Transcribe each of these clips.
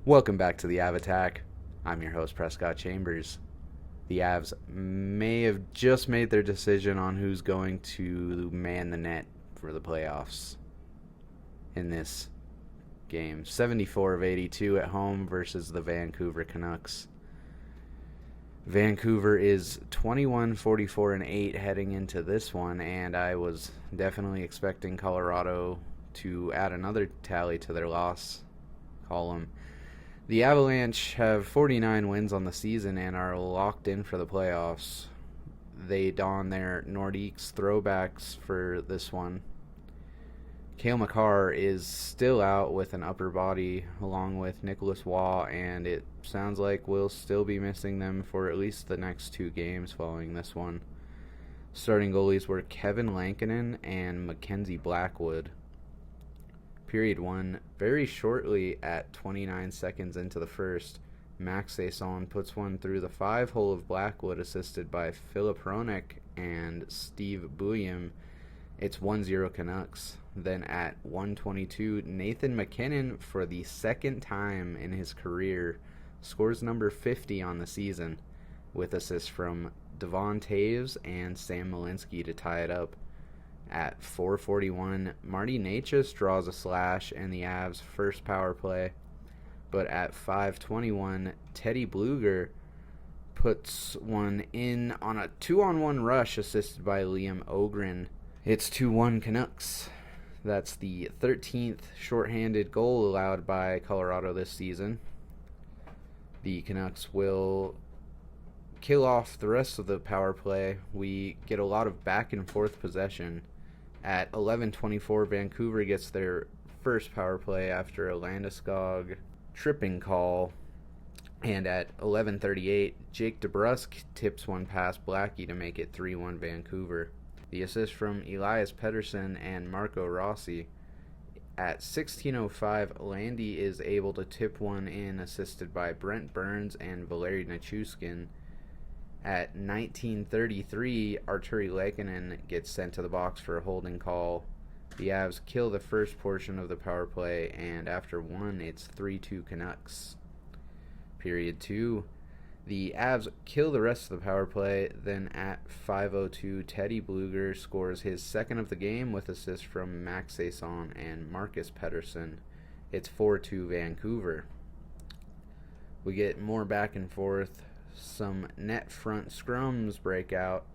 Welcome back to the Av Attack. I'm your host, Prescott Chambers. The Avs may have just made their decision on who's going to man the net for the playoffs in this game. 74 of 82 at home versus the Vancouver Canucks. Vancouver is 21-44-8 heading into this one, and I was definitely expecting Colorado to add another tally to their loss column. The Avalanche have 49 wins on the season and are locked in for the playoffs. They don their Nordiques throwbacks for this one. Cale Makar is still out with an upper body along with Nicholas Waugh, and it sounds like we'll still be missing them for at least the next two games following this one. Starting goalies were Kevin Lankinen and Mackenzie Blackwood. Period 1, very shortly at 29 seconds into the first, Max Saison puts one through the 5-hole of Blackwood, assisted by Philip Hronek and Steve Bouillon. It's 1-0 Canucks. Then at 1:22, Nathan MacKinnon, for the second time in his career, scores number 50 on the season, with assists from Devon Taves and Sam Malinsky to tie it up. At 4:41, Marty Necas draws a slash in the Avs' first power play. But at 5:21, Teddy Bluger puts one in on a 2-on-1 rush assisted by Liam Ogren. It's 2-1 Canucks. That's the 13th shorthanded goal allowed by Colorado this season. The Canucks will kill off the rest of the power play. We get a lot of back and forth possession. At 11:24, Vancouver gets their first power play after a Landeskog tripping call. And at 11:38, Jake DeBrusk tips one past Blackie to make it 3-1 Vancouver. The assist from Elias Pettersson and Marco Rossi. At 16:05, Landy is able to tip one in, assisted by Brent Burns and Valeri Nichushkin. At 19:33, Arturi Lehkonen gets sent to the box for a holding call. The Avs kill the first portion of the power play, and after one, it's 3-2 Canucks. Period 2. The Avs kill the rest of the power play. Then at 5:02, Teddy Bluger scores his second of the game with assists from Max Saison and Marcus Pettersson. It's 4-2 Vancouver. We get more back and forth. Some net front scrums break out.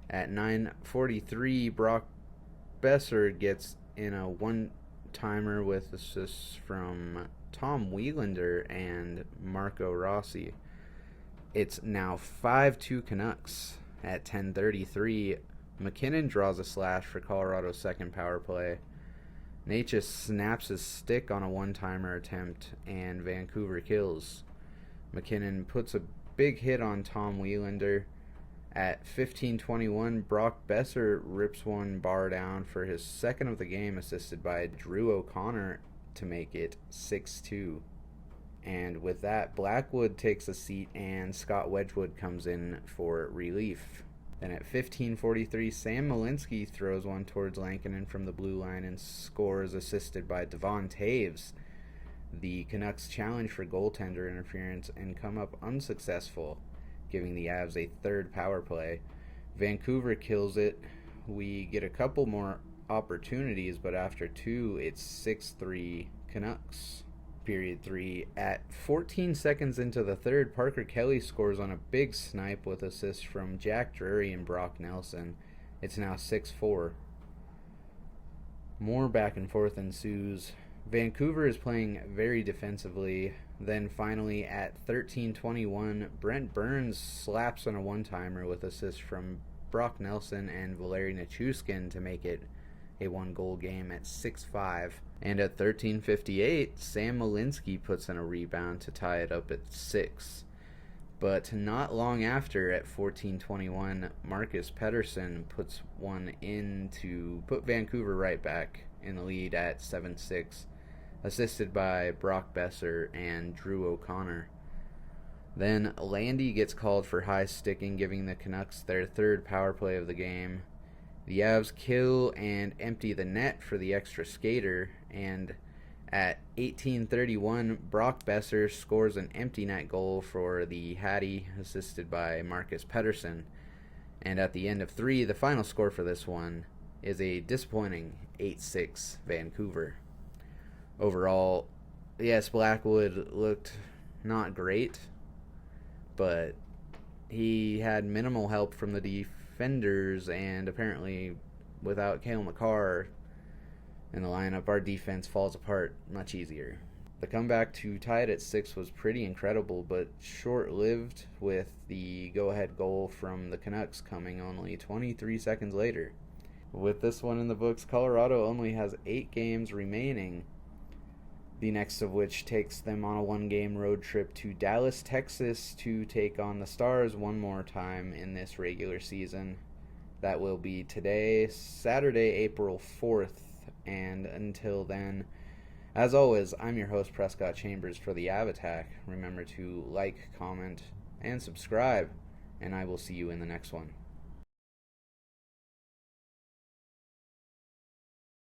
At 9:43, Brock Besser gets in a one-timer with assists from Tom Wielander and Marco Rossi. It's now 5-2 Canucks. At 10:33, MacKinnon draws a slash for Colorado's second power play. Necas snaps his stick on a one-timer attempt, and Vancouver kills. MacKinnon puts a big hit on Tom Wielander. At 15:21, Brock Besser rips one bar down for his second of the game, assisted by Drew O'Connor to make it 6-2. And with that, Blackwood takes a seat and Scott Wedgwood comes in for relief. Then at 15:43, Sam Malinsky throws one towards Lankinen from the blue line and scores, assisted by Devon Taves. The Canucks challenge for goaltender interference and come up unsuccessful, giving the Avs a third power play. Vancouver kills it. We get a couple more opportunities, but after two, it's 6-3 Canucks. Period 3. At 14 seconds into the third, Parker Kelly scores on a big snipe with assists from Jack Drury and Brock Nelson. It's now 6-4. More back and forth ensues. Vancouver is playing very defensively. Then finally at 13:21, Brent Burns slaps on a one-timer with assists from Brock Nelson and Valeri Nichushkin to make it a one-goal game at 6-5. And at 13:58, Sam Malinsky puts in a rebound to tie it up at 6. But not long after, at 14:21, Marcus Pettersson puts one in to put Vancouver right back in the lead at 7-6, assisted by Brock Besser and Drew O'Connor. Then Landy gets called for high sticking, giving the Canucks their third power play of the game. The Avs kill and empty the net for the extra skater, and At 18:31, Brock Besser scores an empty net goal for the Hattie, assisted by Marcus Pettersson. And at the end of 3, the final score for this one is a disappointing 8-6 Vancouver. Overall, yes, Blackwood looked not great, but he had minimal help from the defenders, and apparently without Cale Makar in the lineup, our defense falls apart much easier. The comeback to tie it at 6 was pretty incredible, but short-lived, with the go-ahead goal from the Canucks coming only 23 seconds later. With this one in the books, Colorado only has 8 games remaining, the next of which takes them on a 1-game road trip to Dallas, Texas to take on the Stars one more time in this regular season. That will be today, Saturday, April 4th, and until then, as always, I'm your host, Prescott Chambers, for the Avalanche. Remember to like, comment, and subscribe, and I will see you in the next one.